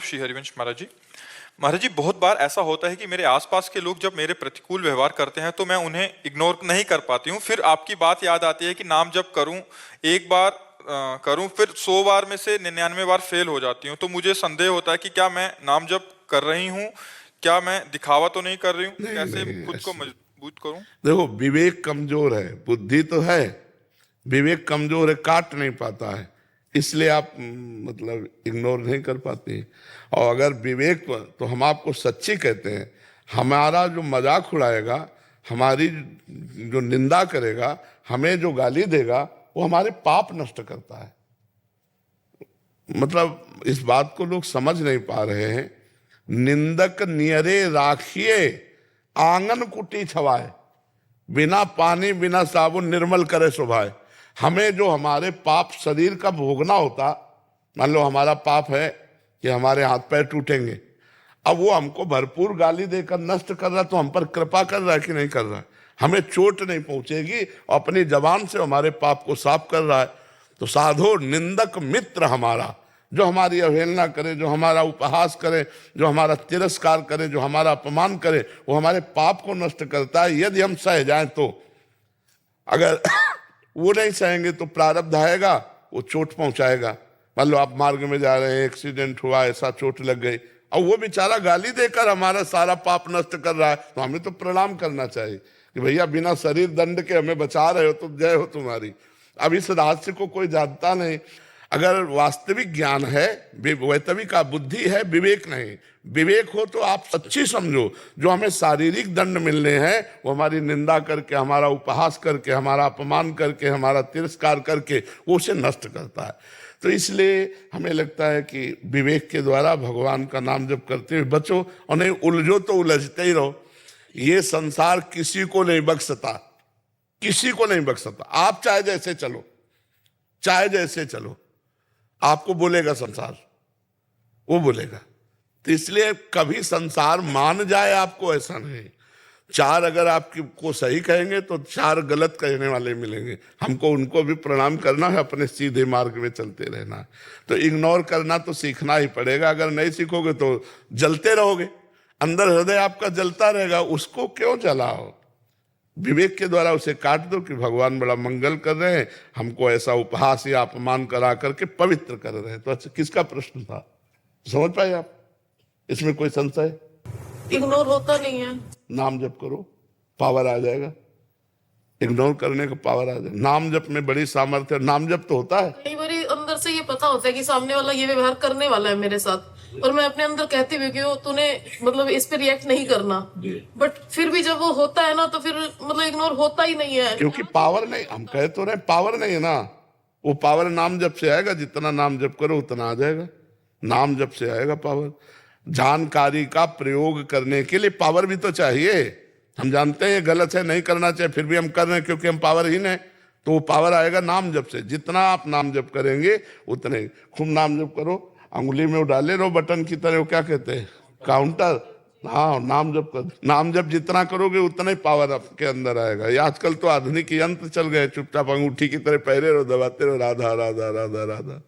श्री हरिवंश महाराज जी। महाराज जी, बहुत बार ऐसा होता है कि मेरे आसपास के लोग जब मेरे प्रतिकूल व्यवहार करते हैं तो मैं उन्हें इग्नोर नहीं कर पाती हूँ। फिर आपकी बात याद आती है कि नाम जप करूँ, एक बार करूँ, फिर 100 बार में से 99 बार फेल हो जाती हूँ। तो मुझे संदेह होता है कि क्या मैं नाम जप कर रही हूँ, क्या मैं दिखावा तो नहीं कर रही हूँ? कैसे खुद को मजबूत करूँ? देखो, विवेक कमजोर है, बुद्धि तो है, विवेक कमजोर है, काट नहीं पाता है, इसलिए आप मतलब इग्नोर नहीं कर पाते। और अगर विवेक तो हम आपको सच्ची कहते हैं, हमारा जो मजाक उड़ाएगा, हमारी जो निंदा करेगा, हमें जो गाली देगा, वो हमारे पाप नष्ट करता है। मतलब इस बात को लोग समझ नहीं पा रहे हैं। निंदक नियरे राखिए आंगन कुटी छवाए, बिना पानी बिना साबुन निर्मल करे शोभाए। हमें जो हमारे पाप शरीर का भोगना होता, मान लो हमारा पाप है कि हमारे हाथ पैर टूटेंगे, अब वो हमको भरपूर गाली देकर नष्ट कर रहा, तो हम पर कृपा कर रहा है कि नहीं कर रहा है? हमें चोट नहीं पहुंचेगी और अपनी जबान से हमारे पाप को साफ कर रहा है। तो साधो निंदक मित्र हमारा, जो हमारी अवहेलना करे, जो हमारा उपहास करे, जो हमारा तिरस्कार करे, जो हमारा अपमान करे, वो हमारे पाप को नष्ट करता है, यदि हम सह जाएं तो। अगर वो नहीं सहेंगे तो प्रारब्ध आएगा, वो चोट पहुंचाएगा। मान लो आप मार्ग में जा रहे हैं, एक्सीडेंट हुआ, ऐसा चोट लग गई, और वो बेचारा गाली देकर हमारा सारा पाप नष्ट कर रहा है, तो हमें तो प्रणाम करना चाहिए कि भैया बिना शरीर दंड के हमें बचा रहे हो, तो जय हो तुम्हारी। अब इस रहस्य को कोई जानता नहीं। अगर वास्तविक ज्ञान है, वैतविक बुद्धि है, विवेक नहीं। विवेक हो तो आप सच्ची समझो, जो हमें शारीरिक दंड मिलने हैं वो हमारी निंदा करके, हमारा उपहास करके, हमारा अपमान करके, हमारा तिरस्कार करके वो उसे नष्ट करता है। तो इसलिए हमें लगता है कि विवेक के द्वारा भगवान का नाम जप करते हुए बचो, और नहीं उलझो तो उलझते ही रहो। ये संसार किसी को नहीं बख्शता, किसी को नहीं बख्शता। आप चाहे जैसे चलो, चाहे जैसे चलो, आपको बोलेगा संसार, वो बोलेगा। तो इसलिए कभी संसार मान जाए आपको, ऐसा नहीं। चार अगर आपको सही कहेंगे तो चार गलत कहने वाले मिलेंगे, हमको उनको भी प्रणाम करना है, अपने सीधे मार्ग में चलते रहना है। तो इग्नोर करना तो सीखना ही पड़ेगा। अगर नहीं सीखोगे तो जलते रहोगे, अंदर हृदय आपका जलता रहेगा, उसको क्यों जलाओ? विवेक के द्वारा उसे काट दो कि भगवान बड़ा मंगल कर रहे हैं, हमको ऐसा उपहास या अपमान करा करके पवित्र कर रहे हैं। तो अच्छा, किसका प्रश्न था, समझ पाए आप? इसमें कोई संशय? इग्नोर होता नहीं है। नाम जप करो, पावर आ जाएगा। इग्नोर करने का पावर आ जाएगा। नाम जप में बड़ी सामर्थ्य। नाम जप तो होता है, कई बार अंदर से ये पता होता है कि सामने वाला ये व्यवहार करने वाला है मेरे साथ, और मैं अपने अंदर कहती हूँ कि वो तूने मतलब इस पे रिएक्ट नहीं करना, बट फिर भी जब वो होता है ना, तो फिर मतलब इग्नोर होता ही नहीं है, क्योंकि पावर नहीं। हम कह तो रहे पावर नहीं है ना, वो पावर नाम जप से आएगा। जितना नाम जप करो उतना आ जाएगा, नाम जप से आएगा पावर। जानकारी का प्रयोग करने के लिए पावर भी तो चाहिए। हम जानते हैं ये गलत है, नहीं करना चाहिए, फिर भी हम कर रहे हैं क्योंकि हम पावरहीन हैं। तो वो पावर आएगा नाम जप से। जितना आप नाम जप करेंगे उतने। खूब नाम जप करो, अंगुली में वो डाले रहो बटन की तरह, वो क्या कहते हैं, काउंटर। हाँ, नाम जप कर, नाम जप जितना करोगे उतना ही पावर आपके अंदर आएगा। ये आजकल तो आधुनिक यंत्र चल गए, चुपचाप अंगूठी की तरह पहरे रहो, दबाते रहो, राधा राधा राधा राधा।